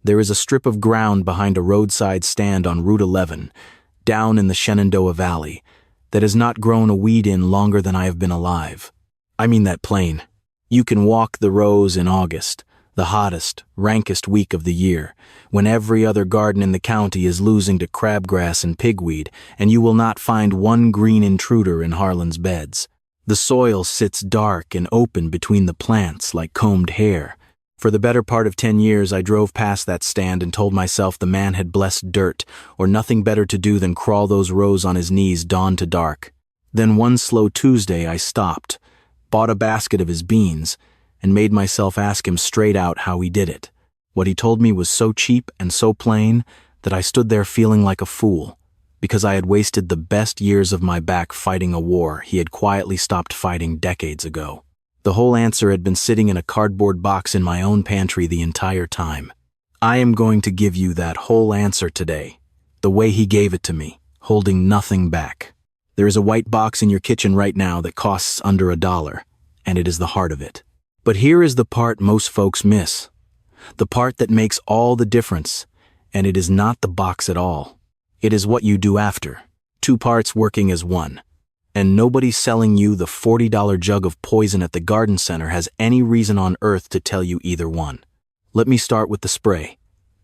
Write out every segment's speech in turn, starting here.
There is a strip of ground behind a roadside stand on Route 11, down in the Shenandoah Valley, that has not grown a weed in longer than I have been alive. I mean that plain. You can walk the rows in August, the hottest, rankest week of the year, when every other garden in the county is losing to crabgrass and pigweed, and you will not find one green intruder in Harlan's beds. The soil sits dark and open between the plants like combed hair. For the better part of 10 years, I drove past that stand and told myself the man had blessed dirt, or nothing better to do than crawl those rows on his knees dawn to dark. Then one slow Tuesday I stopped, bought a basket of his beans, and made myself ask him straight out how he did it. What he told me was so cheap and so plain that I stood there feeling like a fool, because I had wasted the best years of my back fighting a war he had quietly stopped fighting decades ago. The whole answer had been sitting in a cardboard box in my own pantry the entire time. I am going to give you that whole answer today, the way he gave it to me, holding nothing back. There is a white box in your kitchen right now that costs under $1, and it is the heart of it. But here is the part most folks miss, the part that makes all the difference, and it is not the box at all. It is what you do after, 2 parts working as one. And nobody selling you the $40 jug of poison at the garden center has any reason on earth to tell you either one. Let me start with the spray,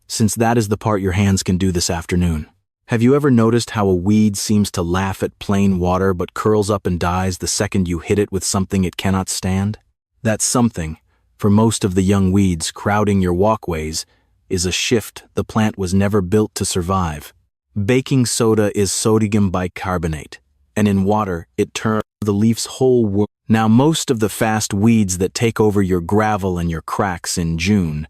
since that is the part your hands can do this afternoon. Have you ever noticed how a weed seems to laugh at plain water but curls up and dies the second you hit it with something it cannot stand? That something, for most of the young weeds crowding your walkways, is a shift the plant was never built to survive. Baking soda is sodium bicarbonate, and in water it turns the leaf's whole world. Now most of the fast weeds that take over your gravel and your cracks in June,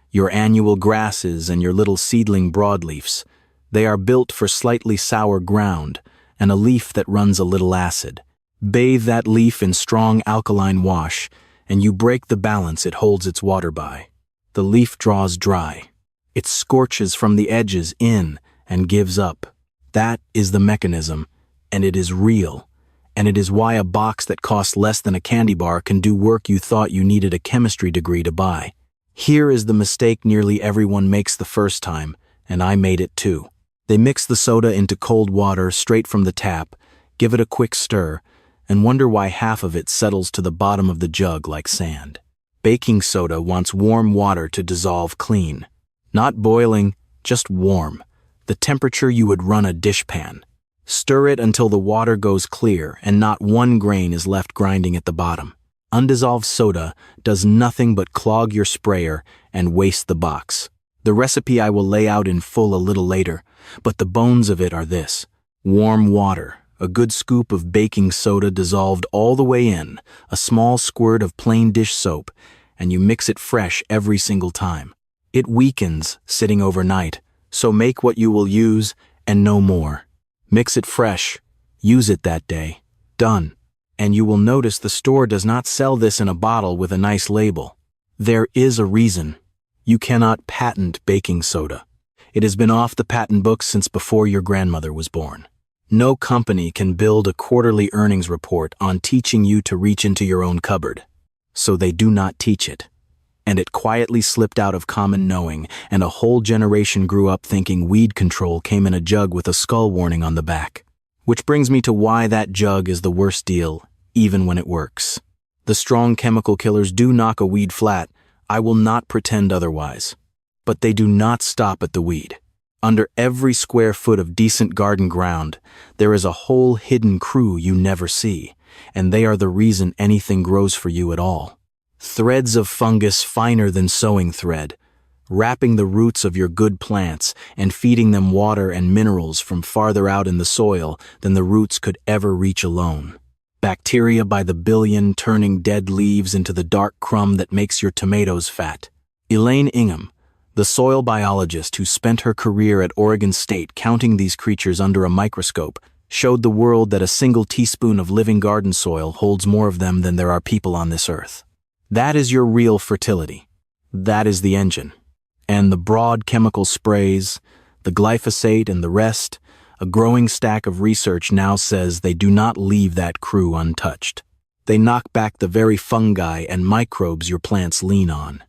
your annual grasses and your little seedling broadleafs, they are built for slightly sour ground and a leaf that runs a little acid. Bathe that leaf in strong alkaline wash, and you break the balance it holds its water by. The leaf draws dry. It scorches from the edges in and gives up. That is the mechanism, and it is real. And it is why a box that costs less than a candy bar can do work you thought you needed a chemistry degree to buy. Here is the mistake nearly everyone makes the first time, and I made it too. They mix the soda into cold water straight from the tap, give it a quick stir, and wonder why half of it settles to the bottom of the jug like sand. Baking soda wants warm water to dissolve clean. Not boiling, just warm, the temperature you would run a dishpan. Stir it until the water goes clear and not one grain is left grinding at the bottom. Undissolved soda does nothing but clog your sprayer and waste the box. The recipe I will lay out in full a little later, but the bones of it are this: warm water, a good scoop of baking soda dissolved all the way in, a small squirt of plain dish soap, and you mix it fresh every single time. It weakens sitting overnight, so make what you will use and no more. Mix it fresh, use it that day. Done. And you will notice the store does not sell this in a bottle with a nice label. There is a reason. You cannot patent baking soda. It has been off the patent books since before your grandmother was born. No company can build a quarterly earnings report on teaching you to reach into your own cupboard. So they do not teach it. And it quietly slipped out of common knowing, and a whole generation grew up thinking weed control came in a jug with a skull warning on the back. Which brings me to why that jug is the worst deal, even when it works. The strong chemical killers do knock a weed flat, I will not pretend otherwise. But they do not stop at the weed. Under every square foot of decent garden ground, there is a whole hidden crew you never see, and they are the reason anything grows for you at all. Threads of fungus finer than sewing thread, wrapping the roots of your good plants and feeding them water and minerals from farther out in the soil than the roots could ever reach alone. Bacteria by the billion turning dead leaves into the dark crumb that makes your tomatoes fat. Elaine Ingham, the soil biologist who spent her career at Oregon State counting these creatures under a microscope, showed the world that a single teaspoon of living garden soil holds more of them than there are people on this earth. That is your real fertility. That is the engine. And the broad chemical sprays, the glyphosate and the rest, a growing stack of research now says they do not leave that crew untouched. They knock back the very fungi and microbes your plants lean on.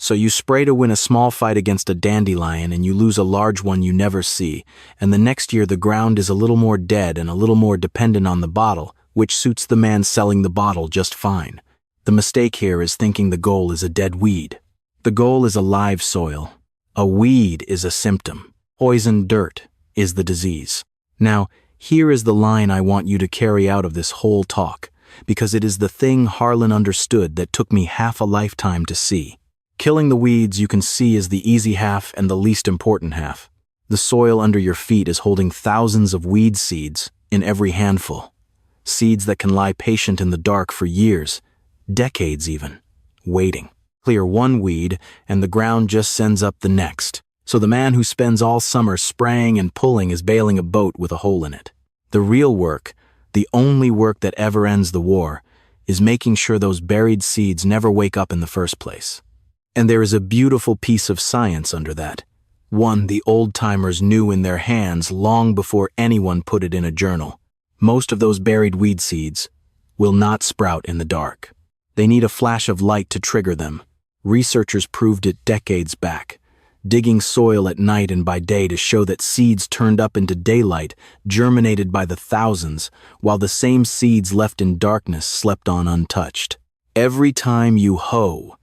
So you spray to win a small fight against a dandelion and you lose a large one you never see, and the next year the ground is a little more dead and a little more dependent on the bottle, which suits the man selling the bottle just fine. The mistake here is thinking the goal is a dead weed. The goal is a live soil. A weed is a symptom. Poisoned dirt is the disease. Now, here is the line I want you to carry out of this whole talk, because it is the thing Harlan understood that took me half a lifetime to see. Killing the weeds you can see is the easy half and the least important half. The soil under your feet is holding thousands of weed seeds in every handful. Seeds that can lie patient in the dark for years, decades even, waiting. Clear one weed and the ground just sends up the next. So the man who spends all summer spraying and pulling is bailing a boat with a hole in it. The real work, the only work that ever ends the war, is making sure those buried seeds never wake up in the first place. And there is a beautiful piece of science under that, one the old-timers knew in their hands long before anyone put it in a journal. Most of those buried weed seeds will not sprout in the dark. They need a flash of light to trigger them. Researchers proved it decades back, digging soil at night and by day to show that seeds turned up into daylight germinated by the thousands, while the same seeds left in darkness slept on untouched. Every time you hoe,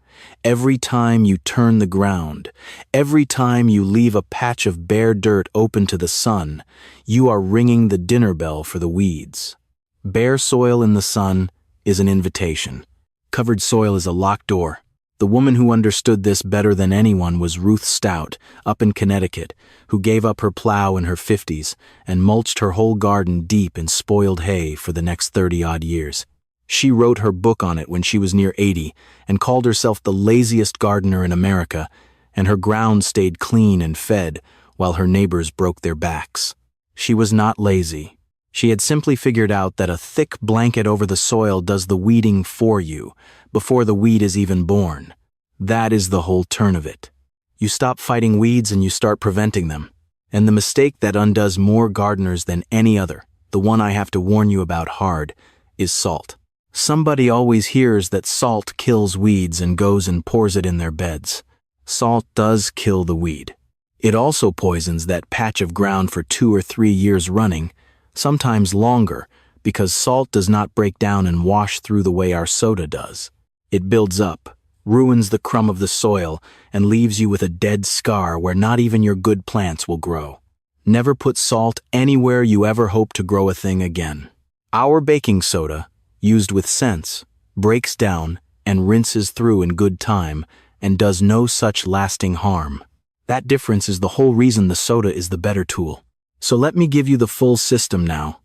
every time you turn the ground, every time you leave a patch of bare dirt open to the sun, you are ringing the dinner bell for the weeds. Bare soil in the sun is an invitation. Covered soil is a locked door. The woman who understood this better than anyone was Ruth Stout, up in Connecticut, who gave up her plow in her 50s and mulched her whole garden deep in spoiled hay for the next 30-odd years. She wrote her book on it when she was near 80 and called herself the laziest gardener in America, and her ground stayed clean and fed while her neighbors broke their backs. She was not lazy. She had simply figured out that a thick blanket over the soil does the weeding for you, before the weed is even born. That is the whole turn of it. You stop fighting weeds and you start preventing them. And the mistake that undoes more gardeners than any other, the one I have to warn you about hard, is salt. Somebody always hears that salt kills weeds and goes and pours it in their beds. Salt does kill the weed. It also poisons that patch of ground for 2 or 3 years running, sometimes longer, because salt does not break down and wash through the way our soda does. It builds up, ruins the crumb of the soil, and leaves you with a dead scar where not even your good plants will grow. Never put salt anywhere you ever hope to grow a thing again. Our baking soda, used with sense, breaks down and rinses through in good time and does no such lasting harm. That difference is the whole reason the soda is the better tool. So let me give you the full system now,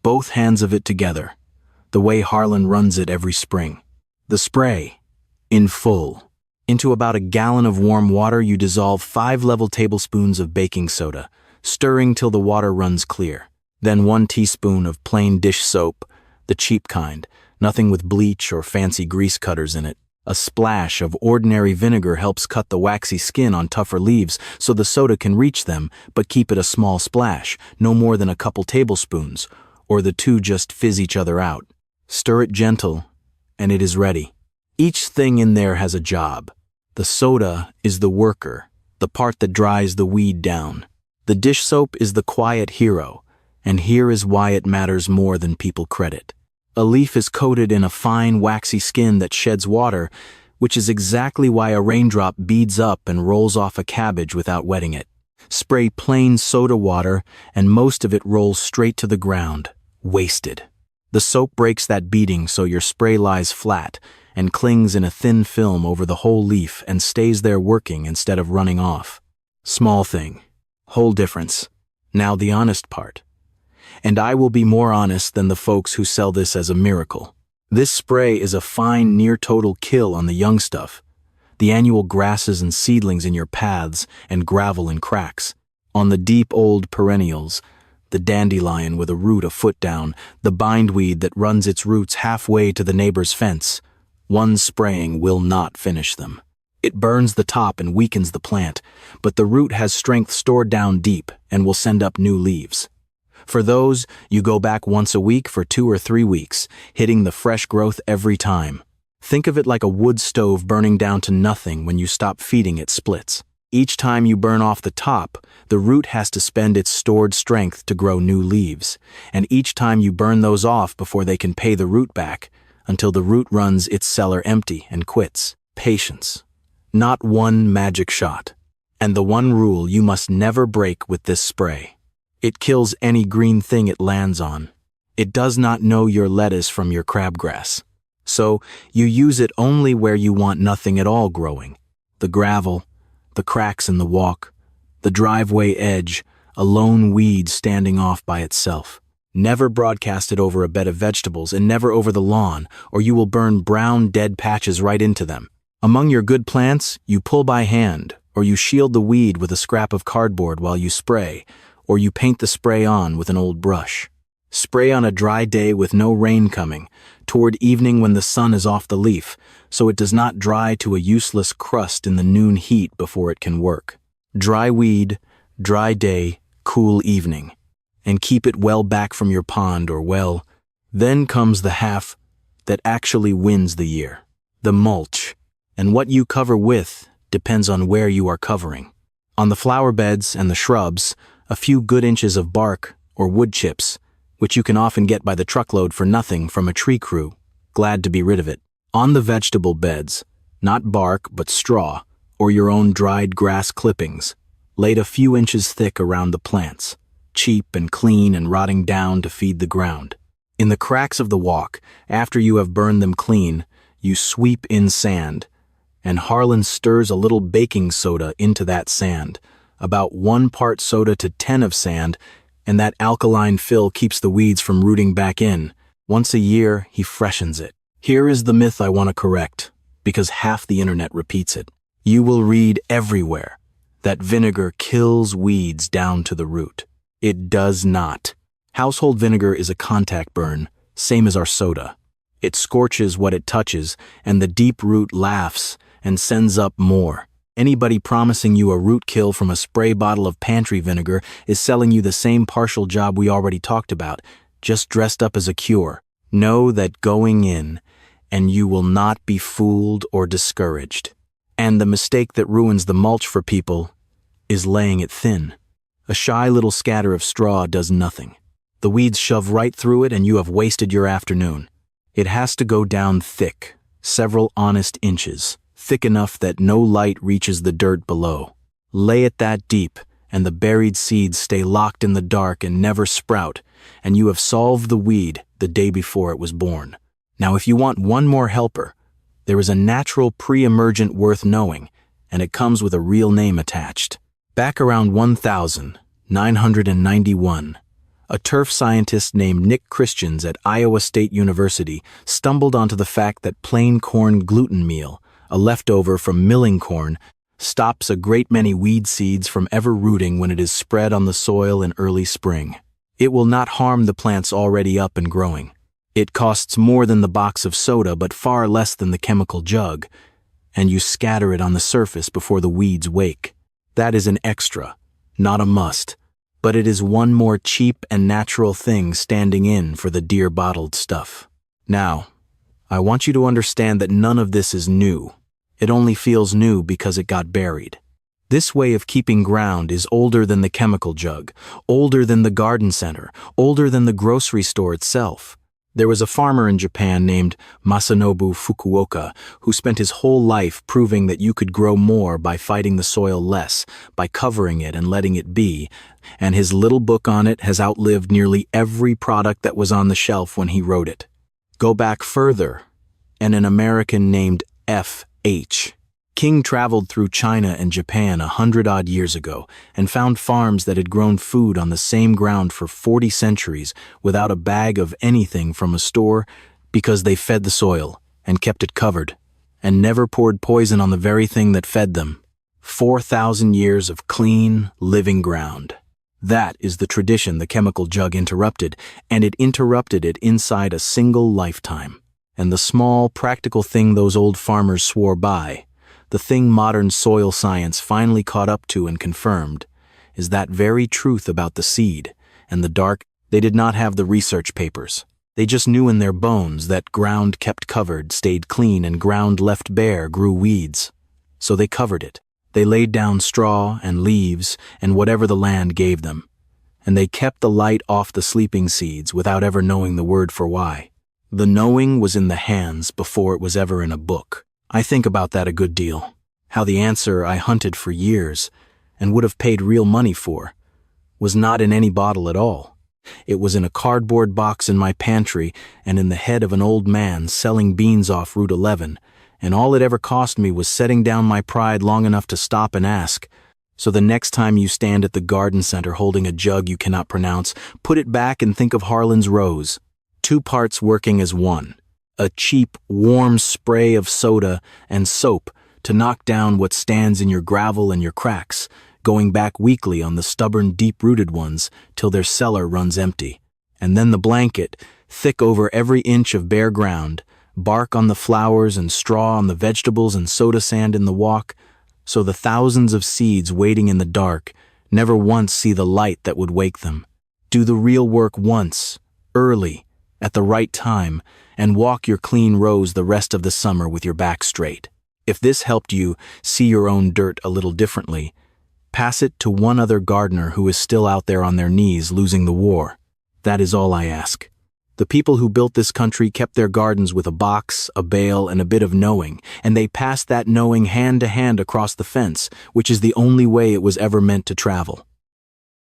both hands of it together, the way Harlan runs it every spring. The spray, in full. Into about a gallon of warm water you dissolve 5 level tablespoons of baking soda, stirring till the water runs clear. Then 1 teaspoon of plain dish soap, the cheap kind, nothing with bleach or fancy grease cutters in it. A splash of ordinary vinegar helps cut the waxy skin on tougher leaves so the soda can reach them, but keep it a small splash, no more than a couple tablespoons, or the two just fizz each other out. Stir it gentle, and it is ready. Each thing in there has a job. The soda is the worker, the part that dries the weed down. The dish soap is the quiet hero, and here is why it matters more than people credit. A leaf is coated in a fine, waxy skin that sheds water, which is exactly why a raindrop beads up and rolls off a cabbage without wetting it. Spray plain soda water, and most of it rolls straight to the ground, wasted. The soap breaks that beading so your spray lies flat and clings in a thin film over the whole leaf and stays there working instead of running off. Small thing. Whole difference. Now the honest part. And I will be more honest than the folks who sell this as a miracle. This spray is a fine, near-total kill on the young stuff, the annual grasses and seedlings in your paths and gravel in cracks. On the deep old perennials, the dandelion with a root a foot down, the bindweed that runs its roots halfway to the neighbor's fence, one spraying will not finish them. It burns the top and weakens the plant, but the root has strength stored down deep and will send up new leaves. For those, you go back once a week for 2 or 3 weeks, hitting the fresh growth every time. Think of it like a wood stove burning down to nothing when you stop feeding it splits. Each time you burn off the top, the root has to spend its stored strength to grow new leaves, and each time you burn those off before they can pay the root back, until the root runs its cellar empty and quits. Patience. Not one magic shot. And the one rule you must never break with this spray. It kills any green thing it lands on. It does not know your lettuce from your crabgrass. So you use it only where you want nothing at all growing. The gravel, the cracks in the walk, the driveway edge, a lone weed standing off by itself. Never broadcast it over a bed of vegetables and never over the lawn, or you will burn brown dead patches right into them. Among your good plants, you pull by hand, or you shield the weed with a scrap of cardboard while you spray, or you paint the spray on with an old brush. Spray on a dry day with no rain coming, toward evening when the sun is off the leaf, so it does not dry to a useless crust in the noon heat before it can work. Dry weed, dry day, cool evening. And keep it well back from your pond or well. Then comes the half that actually wins the year. The mulch. And what you cover with depends on where you are covering. On the flower beds and the shrubs, a few good inches of bark or wood chips, which you can often get by the truckload for nothing from a tree crew, glad to be rid of it. On the vegetable beds, not bark but straw, or your own dried grass clippings, laid a few inches thick around the plants, cheap and clean and rotting down to feed the ground. In the cracks of the walk, after you have burned them clean, you sweep in sand, and Harlan stirs a little baking soda into that sand, about 1 part soda to 10 of sand, and that alkaline fill keeps the weeds from rooting back in. Once a year, he freshens it. Here is the myth I want to correct, because half the internet repeats it. You will read everywhere that vinegar kills weeds down to the root. It does not. Household vinegar is a contact burn, same as our soda. It scorches what it touches, and the deep root laughs and sends up more. Anybody promising you a root kill from a spray bottle of pantry vinegar is selling you the same partial job we already talked about, just dressed up as a cure. Know that going in, and you will not be fooled or discouraged. And the mistake that ruins the mulch for people is laying it thin. A shy little scatter of straw does nothing. The weeds shove right through it and you have wasted your afternoon. It has to go down thick, several honest inches, thick enough that no light reaches the dirt below. Lay it that deep, and the buried seeds stay locked in the dark and never sprout, and you have solved the weed the day before it was born. Now if you want one more helper, there is a natural pre-emergent worth knowing, and it comes with a real name attached. Back around 1991, a turf scientist named Nick Christians at Iowa State University stumbled onto the fact that plain corn gluten meal, a leftover from milling corn, stops a great many weed seeds from ever rooting when it is spread on the soil in early spring. It will not harm the plants already up and growing. It costs more than the box of soda but far less than the chemical jug, and you scatter it on the surface before the weeds wake. That is an extra, not a must, but it is one more cheap and natural thing standing in for the dear bottled stuff. Now, I want you to understand that none of this is new. It only feels new because it got buried. This way of keeping ground is older than the chemical jug, older than the garden center, older than the grocery store itself. There was a farmer in Japan named Masanobu Fukuoka who spent his whole life proving that you could grow more by fighting the soil less, by covering it and letting it be, and his little book on it has outlived nearly every product that was on the shelf when he wrote it. Go back further, and an American named F.H. King traveled through China and Japan 100-odd years ago and found farms that had grown food on the same ground for 40 centuries without a bag of anything from a store because they fed the soil and kept it covered and never poured poison on the very thing that fed them. 4,000 years of clean, living ground. That is the tradition the chemical jug interrupted, and it interrupted it inside a single lifetime. And the small, practical thing those old farmers swore by, the thing modern soil science finally caught up to and confirmed, is that very truth about the seed and the dark. They did not have the research papers. They just knew in their bones that ground kept covered stayed clean and ground left bare grew weeds. So they covered it. They laid down straw and leaves and whatever the land gave them. And they kept the light off the sleeping seeds without ever knowing the word for why. The knowing was in the hands before it was ever in a book. I think about that a good deal. How the answer I hunted for years, and would have paid real money for, was not in any bottle at all. It was in a cardboard box in my pantry and in the head of an old man selling beans off Route 11, and all it ever cost me was setting down my pride long enough to stop and ask. So the next time you stand at the garden center holding a jug you cannot pronounce, put it back and think of Harlan's Rose. 2 parts working as one. A cheap, warm spray of soda and soap to knock down what stands in your gravel and your cracks, going back weekly on the stubborn, deep-rooted ones till their cellar runs empty. And then the blanket, thick over every inch of bare ground, bark on the flowers and straw on the vegetables and soda sand in the walk, so the thousands of seeds waiting in the dark never once see the light that would wake them. Do the real work once, early, at the right time, and walk your clean rows the rest of the summer with your back straight. If this helped you see your own dirt a little differently, pass it to one other gardener who is still out there on their knees losing the war. That is all I ask. The people who built this country kept their gardens with a box, a bale, and a bit of knowing, and they passed that knowing hand to hand across the fence, which is the only way it was ever meant to travel.